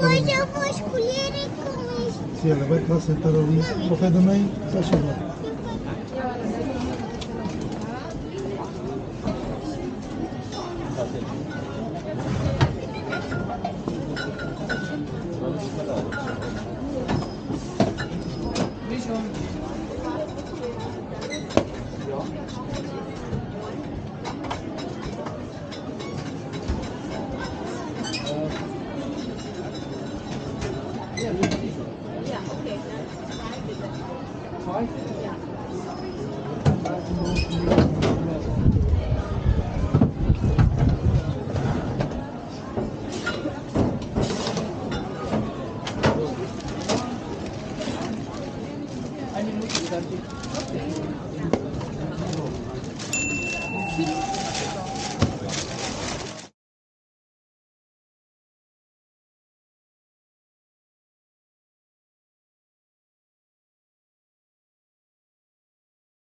Depois eu vou escolher e com isto. Sim, ela vai lá sentar ali ao pé da mãe, faz favor. Yeah.